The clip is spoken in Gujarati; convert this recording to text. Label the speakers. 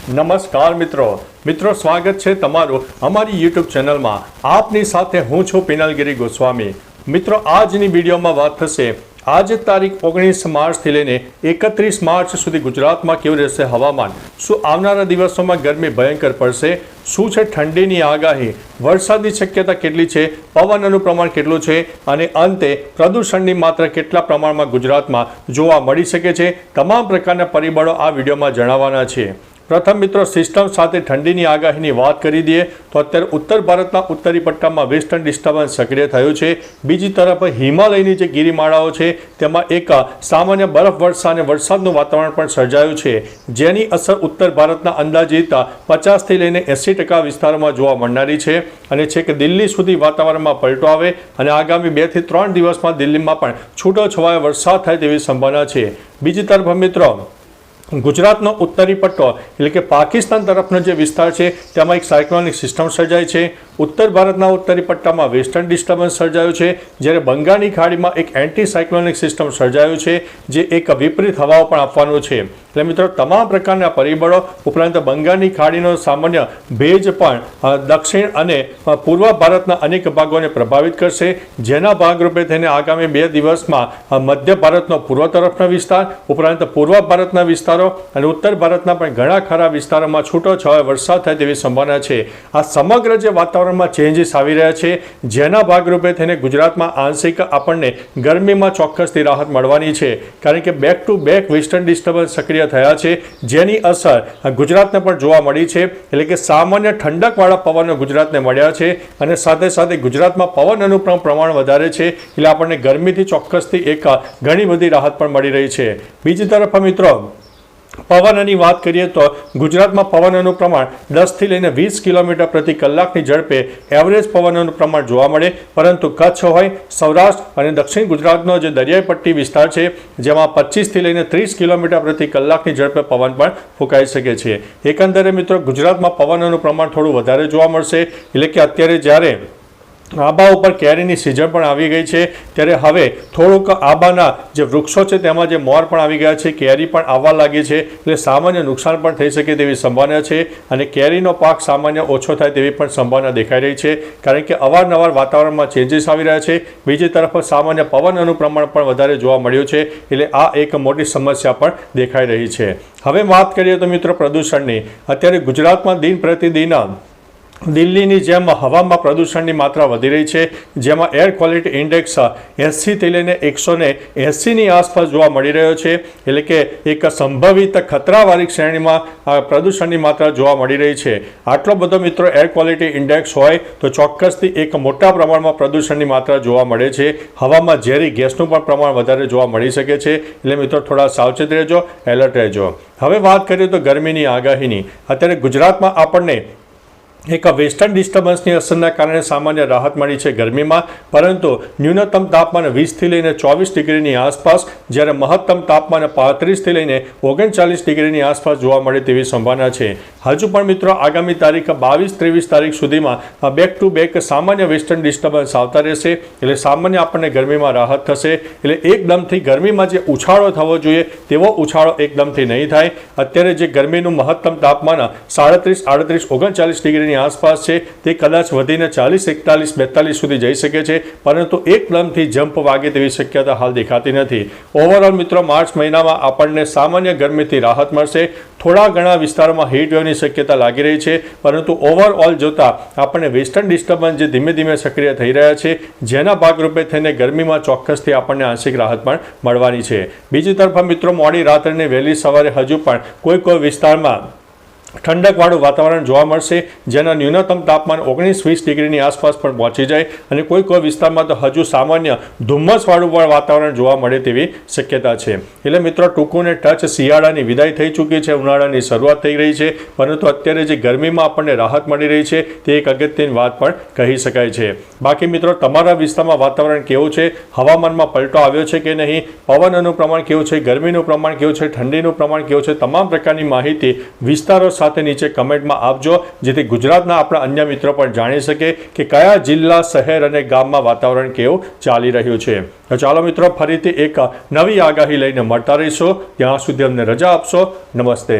Speaker 1: નમસ્કાર મિત્રો સ્વાગત છે તમારું અમારી YouTube ચેનલમાં। આપની સાથે હું છું પિનલગીરી ગોસ્વામી। મિત્રો આજની વિડીયોમાં વાત થશે આજે તારીખ 19 માર્ચથી લઈને 31 માર્ચ સુધી ગુજરાતમાં કેવું રહેશે હવામાન, શું આવનારા દિવસોમાં ગરમી ભયંકર પડશે, શું છે ઠંડીની આગાહી, વરસાદની શક્યતા કેટલી છે, પવનનું પ્રમાણ કેટલું છે અને અંતે પ્રદૂષણની માત્રા કેટલા પ્રમાણમાં ગુજરાતમાં જોવા મળી શકે છે, તમામ પ્રકારના પરિબળો આ વિડીયોમાં જણાવવાના છે। પ્રથમ મિત્રો સિસ્ટમ સાથે ઠંડીની આગાહીની વાત કરી દઈએ તો અત્યારે ઉત્તર ભારતના ઉત્તરી પટ્ટામાં વેસ્ટર્ન ડિસ્ટર્બન્સ સક્રિય થયું છે। બીજી તરફ હિમાલયની જે ગિરિમાળાઓ છે તેમાં એક સામાન્ય બરફવર્ષા અને વરસાદનું વાતાવરણ પણ સર્જાયું છે, જેની અસર ઉત્તર ભારતના અંદાજિત 50થી લઈને 80% વિસ્તારોમાં જોવા મળનારી છે અને છેક દિલ્હી સુધી વાતાવરણમાં પલટો આવે અને આગામી 2 થી 3 દિવસમાં દિલ્હીમાં પણ છૂટોછવાયો વરસાદ થાય તેવી સંભાવના છે। બીજી તરફ મિત્રો ગુજરાતનો ઉત્તરી પટ્ટો એટલે કે પાકિસ્તાન તરફનો જે વિસ્તાર છે તેમાં એક સાયક્લોનિક સિસ્ટમ સર્જાઈ છે। ઉત્તર ભારતના ઉત્તરી પટ્ટામાં વેસ્ટર્ન ડિસ્ટર્બન્સ સર્જાયું છે, જ્યારે બંગાળની ખાડીમાં એક એન્ટી સાયક્લોનિક સિસ્ટમ સર્જાયું છે જે એક વિપરીત હવાઓ પણ આપવાનું છે। એટલે મિત્રો તમામ પ્રકારના પરિબળો ઉપરાંત બંગાળની ખાડીનો સામાન્ય ભેજ પણ દક્ષિણ અને પૂર્વ ભારતના અનેક ભાગોને પ્રભાવિત કરશે, જેના ભાગરૂપે થઈને આગામી 2 દિવસમાં મધ્ય ભારતનો પૂર્વ તરફનો વિસ્તાર ઉપરાંત પૂર્વ ભારતના વિસ્તારો અને ઉત્તર ભારતના પણ ઘણા ખરા વિસ્તારોમાં છૂટોછવાયો વરસાદ થાય તેવી સંભાવના છે। આ સમગ્ર જે વાતાવરણમાં ચેન્જીસ આવી રહ્યા છે જેના ભાગરૂપે થઈને ગુજરાતમાં આંશિક આપણને ગરમીમાં ચોક્કસથી રાહત મળવાની છે, કારણ કે back to back western disturbance સક્રિય થયા છે જેની અસર ગુજરાતને પણ જોવા મળી છે। એટલે કે સામાન્ય ઠંડકવાળા પવનો ગુજરાતને મળ્યા છે અને સાથે સાથે ગુજરાતમાં પવનનું પ્રમાણ વધારે છે, એટલે આપણને ગરમીથી ચોક્કસથી એક ઘણી બધી રાહત પણ મળી રહી છે। બીજી તરફ મિત્રો પવનની વાત કરીએ તો ગુજરાતમાં પવનનું પ્રમાણ 10થી લઈને 20 કિલોમીટર પ્રતિ કલાકની ઝડપે એવરેજ પવનનું પ્રમાણ જોવા મળે, પરંતુ કચ્છ હોય, સૌરાષ્ટ્ર અને દક્ષિણ ગુજરાતનો જે દરિયાઈ પટ્ટી વિસ્તાર છે જેમાં 25થી લઈને 30 કિલોમીટર પ્રતિ કલાકની ઝડપે પવન પણ ફૂંકાઈ શકે છે। એકંદરે મિત્રો ગુજરાતમાં પવનનું પ્રમાણ થોડું વધારે જોવા મળશે। એટલે કે અત્યારે જ્યારે આંબા ઉપર કેરીની સિઝન પણ આવી ગઈ છે ત્યારે હવે થોડુંક આંબાના જે વૃક્ષો છે તેમાં જે મોર પણ આવી ગયા છે, કેરી પણ આવવા લાગી છે, એટલે સામાન્ય નુકસાન પણ થઈ શકે તેવી સંભાવના છે અને કેરીનો પાક સામાન્ય ઓછો થાય તેવી પણ સંભાવના દેખાઈ રહી છે, કારણ કે અવારનવાર વાતાવરણમાં ચેન્જીસ આવી રહ્યા છે। બીજી તરફ સામાન્ય પવનનું પ્રમાણ પણ વધારે જોવા મળ્યું છે, એટલે આ એક મોટી સમસ્યા પણ દેખાઈ રહી છે। હવે વાત કરીએ તો મિત્રો પ્રદૂષણની, અત્યારે ગુજરાતમાં દિન પ્રતિદિન દિલ્હીની જેમ હવામાં પ્રદૂષણની માત્રા વધી રહી છે, જેમાં એર ક્વોલિટી ઇન્ડેક્સ 80થી લઈને 180ની આસપાસ જોવા મળી રહ્યો છે। એટલે કે એક સંભવિત ખતરાવાળી શ્રેણીમાં પ્રદૂષણની માત્રા જોવા મળી રહી છે। આટલો બધો મિત્રો એર ક્વોલિટી ઇન્ડેક્સ હોય તો ચોક્કસથી એક મોટા પ્રમાણમાં પ્રદૂષણની માત્રા જોવા મળે છે। હવામાં ઝેરી ગેસનું પણ પ્રમાણ વધારે જોવા મળી શકે છે, એટલે મિત્રો થોડા સાવચેત રહેજો, એલર્ટ રહેજો। હવે વાત કરીએ તો ગરમીની આગાહીની, અત્યારે ગુજરાતમાં આપણને એક વેસ્ટર્ન ડિસ્ટર્બન્સની અસરના કારણે સામાન્ય રાહત મળી છે ગરમીમાં, પરંતુ ન્યૂનતમ તાપમાન 20થી લઈને 24 ડિગ્રીની આસપાસ, જ્યારે મહત્તમ તાપમાન 35થી લઈને 39 ડિગ્રીની આસપાસ જોવા મળે તેવી સંભાવના છે। હજુ પણ મિત્રો આગામી તારીખ 22-23 તારીખ સુધીમાં બેક ટુ બેક સામાન્ય વેસ્ટર્ન ડિસ્ટર્બન્સ આવતા રહેશે, એટલે સામાન્ય આપણને ગરમીમાં રાહત થશે। એટલે એકદમથી ગરમીમાં જે ઉછાળો થવો જોઈએ તેવો ઉછાળો એકદમથી નહીં થાય। અત્યારે જે ગરમીનું મહત્તમ તાપમાન 37, 38, 39 ડિગ્રીની આસપાસ છે તે કદાચ વધીને 40, 41, 42 સુધી જઈ શકે છે, પરંતુ એકદમથી જમ્પ વાગે તેવી શક્યતા હાલ દેખાતી નથી। ઓવરઓલ મિત્રો માર્ચ મહિનામાં આપણને સામાન્ય ગરમીથી રાહત મળશે, થોડા ઘણા વિસ્તારોમાં હીટ વેવની શક્યતા લાગી રહી છે, પરંતુ ઓવરઓલ જોતા આપણને વેસ્ટર્ન ડિસ્ટર્બન્સ જે ધીમે ધીમે સક્રિય થઈ રહ્યા છે જેના ભાગરૂપે થઈને ગરમીમાં ચોક્કસથી આપણને આંશિક રાહત પણ મળવાની છે। બીજી તરફ મિત્રો મોડી રાત્રે વહેલી સવારે હજુ પણ કોઈ વિસ્તારમાં ઠંડકવાળું વાતાવરણ જોવા મળશે, જેના ન્યૂનતમ તાપમાન 19-20 ડિગ્રીની આસપાસ પણ પહોંચી જાય અને કોઈ વિસ્તારમાં તો હજુ સામાન્ય ધુમ્મસવાળું પણ વાતાવરણ જોવા મળે તેવી શક્યતા છે। એટલે મિત્રો ટૂંકુને ટચ શિયાળાની વિદાય થઈ ચૂકી છે, ઉનાળાની શરૂઆત થઈ રહી છે, પરંતુ અત્યારે જે ગરમીમાં આપણને રાહત મળી રહી છે તે એક અગત્યની વાત પણ કહી શકાય છે। બાકી મિત્રો તમારા વિસ્તારમાં વાતાવરણ કેવું છે, હવામાનમાં પલટો આવ્યો છે કે નહીં, પવનનું પ્રમાણ કેવું છે, ગરમીનું પ્રમાણ કેવું છે, ઠંડીનું પ્રમાણ કેવું છે, તમામ પ્રકારની માહિતી વિસ્તારો સાથે નીચે કમેન્ટમાં આપજો, જેથી ગુજરાતના આપણા અન્ય મિત્રો પણ જાણી શકે કે કયા જિલ્લા, શહેર અને ગામમાં વાતાવરણ કેવું ચાલી રહ્યું છે। તો ચાલો મિત્રો ફરીથી એક નવી આગાહી લઈને મળતા રહીશું, ત્યાં સુધી અમને રજા આપશો। નમસ્તે।